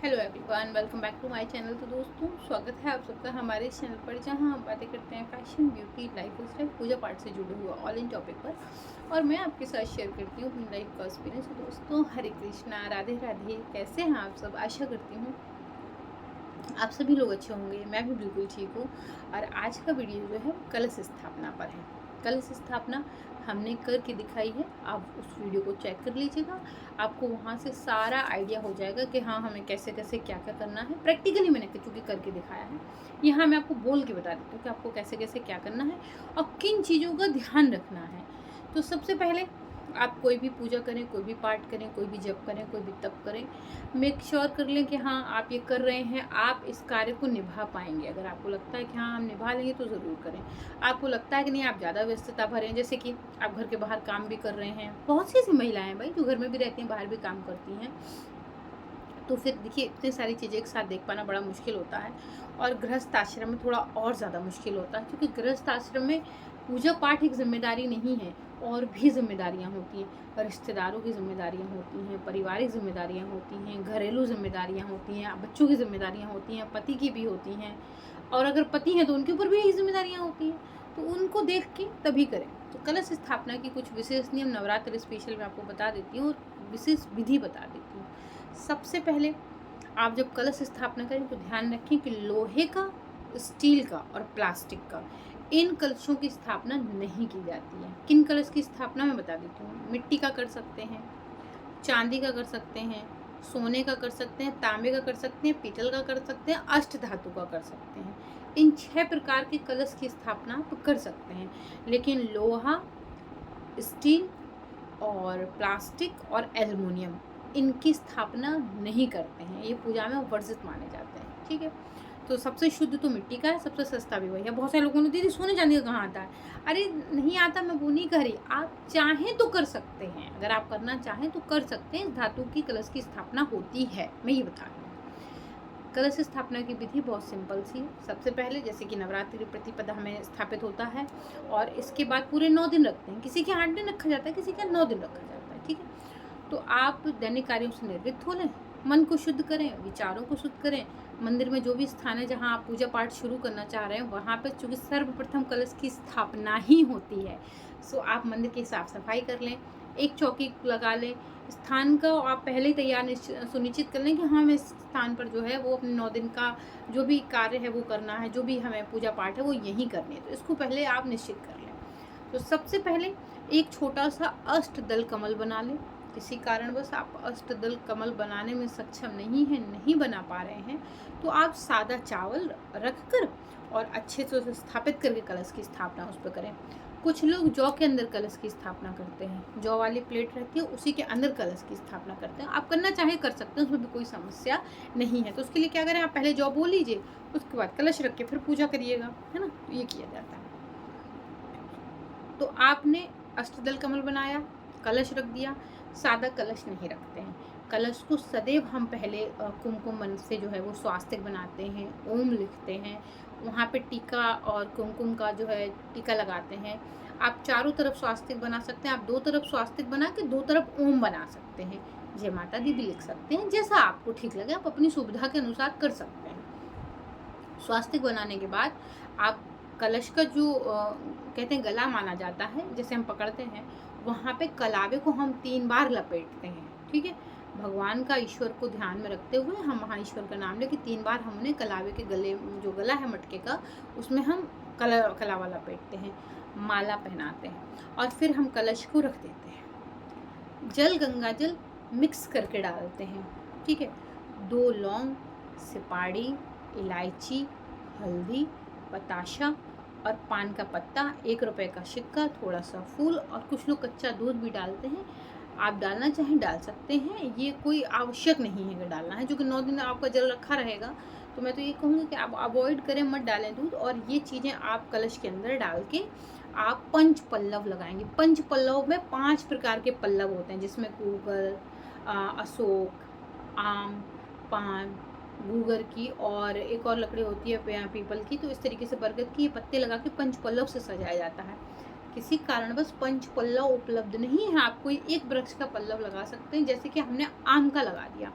Hello everyone, welcome back to my channel. तो दोस्तों, स्वागत है आप सबका हमारे इस चैनल पर, जहां हम बातें करते हैं फैशन, ब्यूटी, लाइफ स्टाइल, पूजा पाठ से जुड़े हुए ऑल इन टॉपिक पर। और मैं आपके साथ शेयर करती हूँ अपनी लाइफ का एक्सपीरियंस। तो दोस्तों, हरे कृष्णा, राधे राधे। कैसे हैं आप सब? आशा करती हूँ आप सभी लोग अच्छे होंगे। मैं भी बिल्कुल ठीक हूँ। और आज का वीडियो जो है कलश स्थापना पर है। कलश स्थापना हमने करके दिखाई है। आप उस वीडियो को चेक कर लीजिएगा, आपको वहाँ से सारा आइडिया हो जाएगा कि हाँ, हमें कैसे कैसे क्या क्या करना है। प्रैक्टिकली मैंने चूँकि करके दिखाया है, यहाँ मैं आपको बोल के बता देती हूँ कि आपको कैसे कैसे क्या करना है और किन चीज़ों का ध्यान रखना है। तो सबसे पहले, आप कोई भी पूजा करें, कोई भी पाठ करें, कोई भी जप करें, कोई भी तप करें, मेक श्योर कर लें कि हाँ, आप ये कर रहे हैं, आप इस कार्य को निभा पाएंगे। अगर आपको लगता है कि हाँ, हम निभा लेंगे, तो ज़रूर करें। आपको लगता है कि नहीं, आप ज़्यादा व्यस्तता भरें, जैसे कि आप घर के बाहर काम भी कर रहे हैं। बहुत सी ऐसी महिलाएं हैं भाई जो घर में भी रहती हैं, बाहर भी काम करती हैं। तो फिर देखिए, इतनी सारी चीज़ें एक साथ देख पाना बड़ा मुश्किल होता है। और गृहस्थ आश्रम में थोड़ा और ज़्यादा मुश्किल होता है, क्योंकि गृहस्थ आश्रम में पूजा पाठ एक जिम्मेदारी नहीं है, और भी जिम्मेदारियां होती हैं। रिश्तेदारों की जिम्मेदारियां होती हैं, पारिवारिक जिम्मेदारियां होती हैं, घरेलू जिम्मेदारियां होती हैं, बच्चों की जिम्मेदारियां होती हैं, पति की भी होती हैं। और अगर पति हैं तो उनके ऊपर भी यही जिम्मेदारियां होती हैं। तो उनको देख के तभी करें। तो कलश स्थापना की कुछ विशेष नियम नवरात्र स्पेशल में आपको बता देती हूँ, और विशेष विधि बता देती हूँ। सबसे पहले, आप जब कलश स्थापना करें तो ध्यान रखें कि लोहे का, स्टील का और प्लास्टिक का, इन कलशों की स्थापना नहीं की जाती है। किन कलश की स्थापना मैं बता देती हूँ। मिट्टी का कर सकते हैं, चांदी का कर सकते हैं, सोने का कर सकते हैं, तांबे का कर सकते हैं, पीतल का कर सकते हैं, अष्ट धातु का कर सकते हैं। इन 6 प्रकार के कलश की स्थापना आप कर सकते हैं। लेकिन लोहा, स्टील और प्लास्टिक और एल्युमिनियम, इनकी स्थापना नहीं करते हैं। ये पूजा में वर्जित माने जाते हैं। ठीक है। तो सबसे शुद्ध तो मिट्टी का है, सबसे सस्ता भी वही है। बहुत सारे लोगों ने, दीदी सोने चांदी का कहाँ आता है? अरे नहीं आता, मैं वो नहीं कह रही। आप चाहें तो कर सकते हैं, अगर आप करना चाहें तो कर सकते हैं। धातु की कलश की स्थापना होती है, मैं ये बता रही हूँ। कलश स्थापना की विधि बहुत सिंपल सी है। सबसे पहले, जैसे कि नवरात्रि प्रतिपदा हमें स्थापित होता है, और इसके बाद पूरे 9 दिन रखते हैं। किसी के 8 दिन रखा जाता है, किसी के 9 दिन रखा जाता है। ठीक है। तो आप दैनिक कार्यों से निवृत्त हो लें, मन को शुद्ध करें, विचारों को शुद्ध करें। मंदिर में जो भी स्थान है जहाँ आप पूजा पाठ शुरू करना चाह रहे हैं, वहाँ पर चूँकि सर्वप्रथम कलश की स्थापना ही होती है, सो आप मंदिर की साफ सफाई कर लें, एक चौकी लगा लें। स्थान का आप पहले ही तैयार सुनिश्चित कर लें कि हाँ, हमें इस स्थान पर जो है वो अपने 9 दिन का जो भी कार्य है वो करना है, जो भी हमें पूजा पाठ है वो यहीं करनी है। तो इसको पहले आप निश्चित कर लें। तो सबसे पहले एक छोटा सा अष्टदल कमल बना लें। किसी कारणवश आप अष्टदल कमल बनाने में सक्षम नहीं हैं, नहीं बना पा रहे हैं, तो आप सादा चावल रखकर और अच्छे से स्थापित करके कलश की स्थापना उस पर करें। कुछ लोग जौ के अंदर कलश की स्थापना करते हैं, जौ वाली प्लेट रहती है, उसी के अंदर कलश की स्थापना करते हैं। आप करना चाहे कर सकते हैं, उसमें भी कोई समस्या नहीं है। तो उसके लिए क्या करें, आप पहले जौ बो लीजिए, उसके बाद कलश रख के फिर पूजा करिएगा, है ना। तो ये किया जाता है। तो आपने अष्टदल कमल बनाया, कलश रख दिया। सादा कलश नहीं रखते हैं। कलश को सदैव हम पहले कुमकुम मन से जो है वो स्वास्तिक बनाते हैं, ओम लिखते हैं, वहाँ पे टीका और कुमकुम का जो है टीका लगाते हैं। आप चारों तरफ स्वास्तिक बना सकते हैं, आप 2 तरफ स्वास्तिक बना के 2 तरफ ओम बना सकते हैं। जय माता दी भी लिख सकते हैं, जैसा आपको ठीक लगे, आप अपनी सुविधा के अनुसार कर सकते हैं। स्वास्तिक बनाने के बाद आप कलश का जो कहते हैं गला माना जाता है, जैसे हम पकड़ते हैं, वहाँ पे कलावे को हम 3 बार लपेटते हैं। ठीक है। भगवान का, ईश्वर को ध्यान में रखते हुए हम वहाँ ईश्वर का नाम लेके 3 बार हम उन्हें कलावे के गले, जो गला है मटके का, उसमें हम कलावा लपेटते हैं, माला पहनाते हैं, और फिर हम कलश को रख देते हैं। जल गंगा जल मिक्स करके डालते हैं। ठीक है। 2 लौंग, सुपारी, इलायची, हल्दी, बताशा और पान का पत्ता, 1 रुपए का सिक्का, थोड़ा सा फूल, और कुछ लोग कच्चा दूध भी डालते हैं। आप डालना चाहें डाल सकते हैं, ये कोई आवश्यक नहीं है कि डालना है, जो कि 9 दिन आपका जल रखा रहेगा। तो मैं तो ये कहूँगी कि आप अवॉइड करें, मत डालें दूध। और ये चीज़ें आप कलश के अंदर डाल के आप पंच पल्लव लगाएंगे। पंच पल्लव में 5 प्रकार के पल्लव होते हैं, जिसमें गूगल, अशोक, आम, पान, गूगर की, और एक और लकड़ी होती है पीपल की। तो इस तरीके से बरगद की ये पत्ते लगा के पंच पल्लव से सजाया जाता है। किसी कारणवश पंच पल्लव उपलब्ध नहीं है, आप कोई एक वृक्ष का पल्लव लगा सकते हैं, जैसे कि हमने आम का लगा दिया।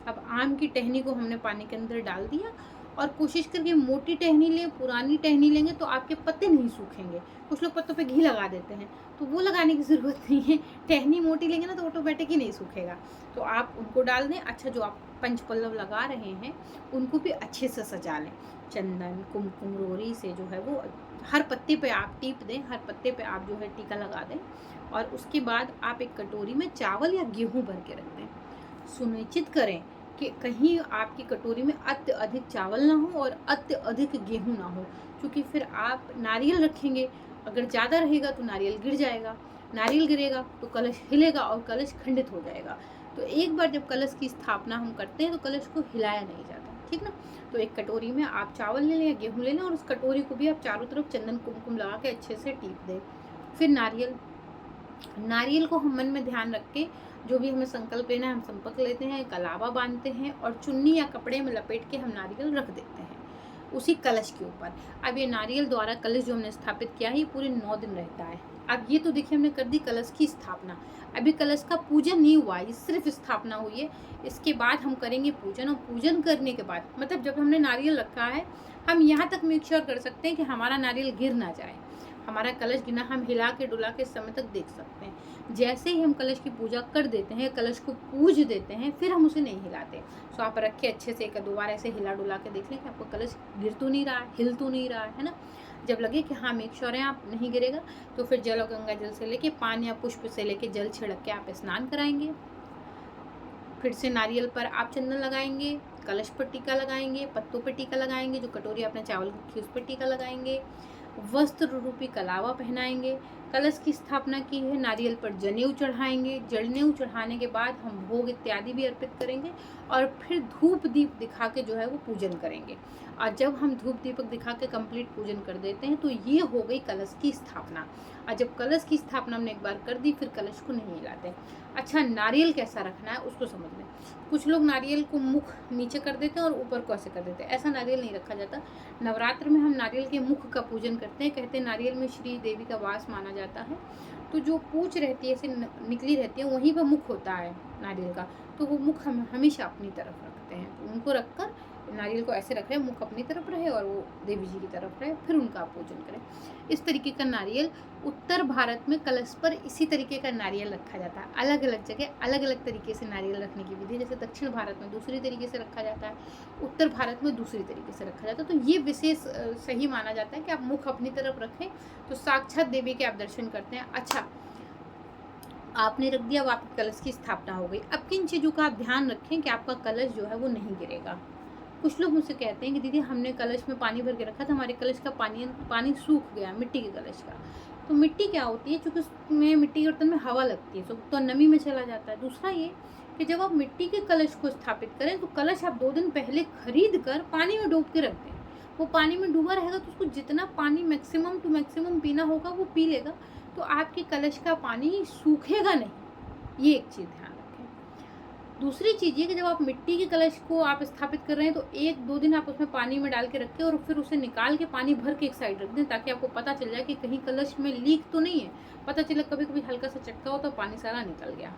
अब आम की टहनी को हमने पानी के अंदर डाल दिया और कोशिश करके मोटी टहनी लें, पुरानी टहनी लेंगे तो आपके पत्ते नहीं सूखेंगे। कुछ लोग पत्तों पे घी लगा देते हैं, तो वो लगाने की ज़रूरत नहीं है। टहनी मोटी लेंगे ना तो ऑटोमेटिक ही नहीं सूखेगा। तो आप उनको डाल दें। अच्छा, जो आप पंचपल्लव लगा रहे हैं उनको भी अच्छे से सजा लें। चंदन, कुमकुम, रोरी से जो है वो हर पत्ते पे आप टीप दें, हर पत्ते पे आप जो है टीका लगा दें। और उसके बाद आप एक कटोरी में चावल या गेहूँ भर के रख दें। सुनिश्चित करें कि कहीं आपकी कटोरी में अत्यधिक चावल ना हो और अत्यधिक गेहूं ना हो, क्योंकि फिर आप नारियल रखेंगे, अगर ज़्यादा रहेगा तो नारियल गिर जाएगा, नारियल गिरेगा तो कलश हिलेगा और कलश खंडित हो जाएगा। तो एक बार जब कलश की स्थापना हम करते हैं तो कलश को हिलाया नहीं जाता, ठीक ना। तो एक कटोरी में आप चावल ले लें या गेहूँ ले लें और उस कटोरी को भी आप चारों तरफ चंदन कुमकुम लगा के अच्छे से टीप दें। फिर नारियल को हम मन में ध्यान रख के जो भी हमें संकल्प लेना है हम संकल्प लेते हैं, कलावा बांधते हैं और चुन्नी या कपड़े में लपेट के हम नारियल रख देते हैं उसी कलश के ऊपर। अब ये नारियल द्वारा कलश जो हमने स्थापित किया है ये पूरे 9 दिन रहता है। अब ये तो देखिए हमने कर दी कलश की स्थापना, अभी कलश का पूजन नहीं हुआ, ये सिर्फ स्थापना हुई है। इसके बाद हम करेंगे पूजन, और पूजन करने के बाद मतलब जब हमने नारियल रखा है हम यहाँ तक मेक श्योर कर सकते हैं कि हमारा नारियल गिर ना जाए, हमारा कलश गिरना हम हिला के डुला के समय तक देख सकते हैं। जैसे ही हम कलश की पूजा कर देते हैं, कलश को पूज देते हैं, फिर हम उसे नहीं हिलाते। सो आप रख के अच्छे से 1-2 बार ऐसे हिला डुला के देख लें कि आपका कलश गिर तो नहीं रहा है, हिल तो नहीं रहा है ना। जब लगे कि हाँ मेक श्योर है आप नहीं गिरेगा, तो फिर जल और गंगा जल से लेके पान या पुष्प से लेके जल छिड़क के आप स्नान कराएंगे। फिर से नारियल पर आप चंदन लगाएंगे, कलश पर टीका लगाएंगे, पत्तों पर टीका लगाएंगे, जो कटोरी आपने चावल रखी उस पर टीका लगाएंगे, वस्त्र रूपी कलावा पहनाएंगे, कलश की स्थापना की है, नारियल पर जनेऊ चढ़ाएंगे। जनेऊ चढ़ाने के बाद हम भोग इत्यादि भी अर्पित करेंगे और फिर धूप दीप दिखा के जो है वो पूजन करेंगे। और जब हम धूप दीपक दिखा के कंप्लीट पूजन कर देते हैं तो ये हो गई कलश की स्थापना। और जब कलश की स्थापना हमने एक बार कर दी फिर कलश को नहीं हिलाते। अच्छा, नारियल कैसा रखना है उसको समझ लें। कुछ लोग नारियल को मुख नीचे कर देते हैं और ऊपर को ऐसे कर देते हैं, ऐसा नारियल नहीं रखा जाता। नवरात्र में हम नारियल के मुख का पूजन करते हैं, कहते हैं नारियल में श्री देवी का वास माना जाता है। तो जो पूंछ रहती है ऐसे निकली रहती है वहीं पर मुख होता है नारियल का, तो वो मुख हम हमेशा अपनी तरफ रखते हैं। तो उनको रखकर नारियल को ऐसे रख रहे हैं, मुख अपनी तरफ रहे और वो देवी जी की तरफ रहे, फिर उनका आप पूजन करें। इस तरीके का नारियल उत्तर भारत में कलश पर इसी तरीके का नारियल रखा जाता है। अलग अलग जगह अलग अलग तरीके से नारियल रखने की विधि, जैसे दक्षिण भारत में दूसरी तरीके से रखा जाता है, उत्तर भारत में दूसरी तरीके से रखा जाता है। तो ये विशेष सही माना जाता है कि आप मुख अपनी तरफ रखें तो साक्षात देवी के आप दर्शन करते हैं। अच्छा, आपने रख दिया, अब आपकी कलश की स्थापना हो गई। अब किन चीज़ों का आप ध्यान रखें कि आपका कलश जो है वो नहीं गिरेगा। कुछ लोग मुझसे कहते हैं कि दीदी हमने कलश में पानी भर के रखा था, हमारे कलश का पानी सूख गया, मिट्टी के कलश का। तो मिट्टी क्या होती है, क्योंकि उसमें मिट्टी के बर्तन में हवा लगती है तो नमी में चला जाता है। दूसरा ये कि जब आप मिट्टी के कलश को स्थापित करें तो कलश आप 2 दिन पहले खरीद कर पानी में डूब के रख दें। वो पानी में डूबा रहेगा तो उसको जितना पानी मैक्सिमम टू मैक्सिमम पीना होगा वो पी लेगा, तो आपके कलश का पानी सूखेगा नहीं। ये एक चीज़ ध्यान रखें। दूसरी चीज़ ये कि जब आप मिट्टी के कलश को आप स्थापित कर रहे हैं तो 1-2 दिन आप उसमें पानी में डाल के रखें और फिर उसे निकाल के पानी भर के एक साइड रख दें, ताकि आपको पता चल जाए कि कहीं कलश में लीक तो नहीं है। पता चला कभी कभी हल्का सा चक्का हो तो पानी सारा निकल गया,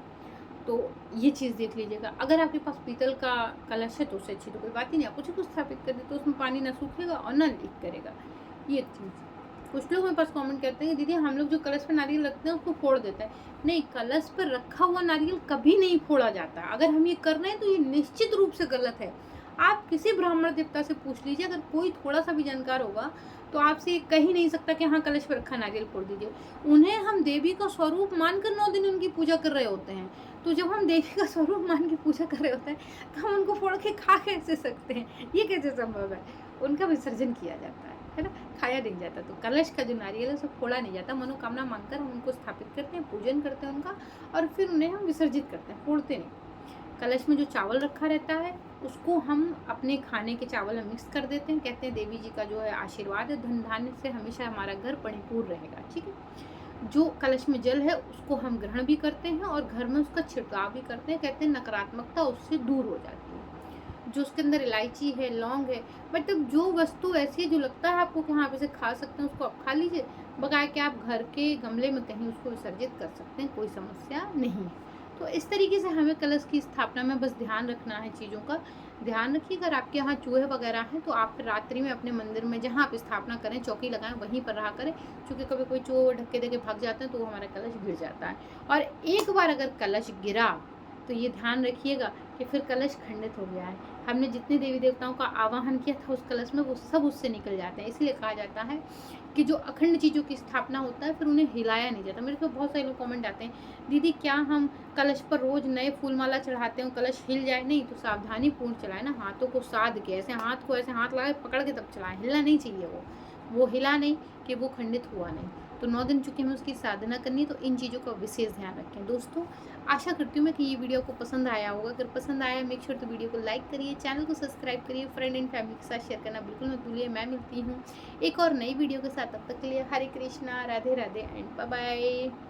तो ये चीज़ देख लीजिएगा। अगर आपके पास पीतल का कलश है तो उससे अच्छी तो कोई बात ही नहीं, आप उसी को स्थापित कर दे तो उसमें पानी ना सूखेगा और ना लीक करेगा। ये चीज़ कुछ लोग मेरे पास कमेंट करते हैं कि दीदी हम लोग जो कलश पर नारियल रखते हैं उसको फोड़ देता है। नहीं, कलश पर रखा हुआ नारियल कभी नहीं फोड़ा जाता। अगर हम ये कर रहे हैं तो ये निश्चित रूप से गलत है। आप किसी ब्राह्मण देवता से पूछ लीजिए, अगर कोई थोड़ा सा भी जानकार होगा तो आपसे ये कह ही नहीं सकता कि हाँ कलश पर रखा नारियल फोड़ दीजिए। उन्हें हम देवी का स्वरूप मानकर 9 दिन उनकी पूजा कर रहे होते हैं, तो जब हम देवी का स्वरूप मान के पूजा कर रहे होते हैं तो हम उनको फोड़ के खा कैसे सकते हैं? ये कैसे संभव है? उनका विसर्जन किया जाता है ना, खाया नहीं जाता। तो कलश का जो नारियल है उसे फोड़ा नहीं जाता, मनोकामना मांगकर हम उनको स्थापित करते हैं, पूजन करते हैं उनका, और फिर उन्हें हम विसर्जित करते हैं, फोड़ते नहीं। कलश में जो चावल रखा रहता है उसको हम अपने खाने के चावल में मिक्स कर देते हैं। कहते हैं देवी जी का जो है आशीर्वाद है, धन धान्य से हमेशा हमारा घर परिपूर्ण रहेगा। ठीक है, जो कलश में जल है उसको हम ग्रहण भी करते हैं और घर में उसका छिड़काव भी करते हैं। कहते हैं नकारात्मकता उससे दूर हो जाती है। जो उसके अंदर इलायची है, लौंग है, मतलब जो वस्तु ऐसी है जो लगता है आपको कि हाँ आप इसे खा सकते हैं उसको आप खा लीजिए, बजाय कि आप घर के गमले में कहीं उसको विसर्जित कर सकते हैं, कोई समस्या नहीं है। तो इस तरीके से हमें कलश की स्थापना में बस ध्यान रखना है चीज़ों का। ध्यान रखिए अगर आपके यहाँ चूहे वगैरह हैं तो आप रात्रि में अपने मंदिर में जहाँ आप स्थापना करें, चौकी लगाएं, वहीं पर रहा करें, क्योंकि कभी कोई चूहे ढक्के देके भाग जाते हैं तो वो हमारा कलश गिर जाता है। और एक बार अगर कलश गिरा तो ये ध्यान रखिएगा कि फिर कलश खंडित हो गया है। हमने जितने देवी देवताओं का आवाहन किया था उस कलश में, वो सब उससे निकल जाते हैं। इसलिए कहा जाता है कि जो अखंड चीज़ों की स्थापना होता है फिर उन्हें हिलाया नहीं जाता। मेरे को बहुत सारे लोग कमेंट आते हैं, दीदी क्या हम कलश पर रोज नए फूल माला चढ़ाते हैं, कलश हिल जाए? नहीं, तो सावधानी पूर्ण चलाए ना, हाथों को साध के, ऐसे हाथ को ऐसे हाथ लगाए पकड़ के तब चलाएं, हिलना नहीं चाहिए। वो हिला नहीं कि वो खंडित हुआ नहीं। तो 9 दिन चूंकि हमें उसकी साधना करनी है, तो इन चीज़ों का विशेष ध्यान रखें। दोस्तों, आशा करती हूँ मैं कि ये वीडियो को पसंद आया होगा। अगर पसंद आया मेक श्योर तो वीडियो को लाइक करिए, चैनल को सब्सक्राइब करिए, फ्रेंड एंड फैमिली के साथ शेयर करना बिल्कुल मत भूलिए। मैं मिलती हूँ एक और नई वीडियो के साथ, तब तक के लिए Hare Krishna, Radhe Radhe and bye bye.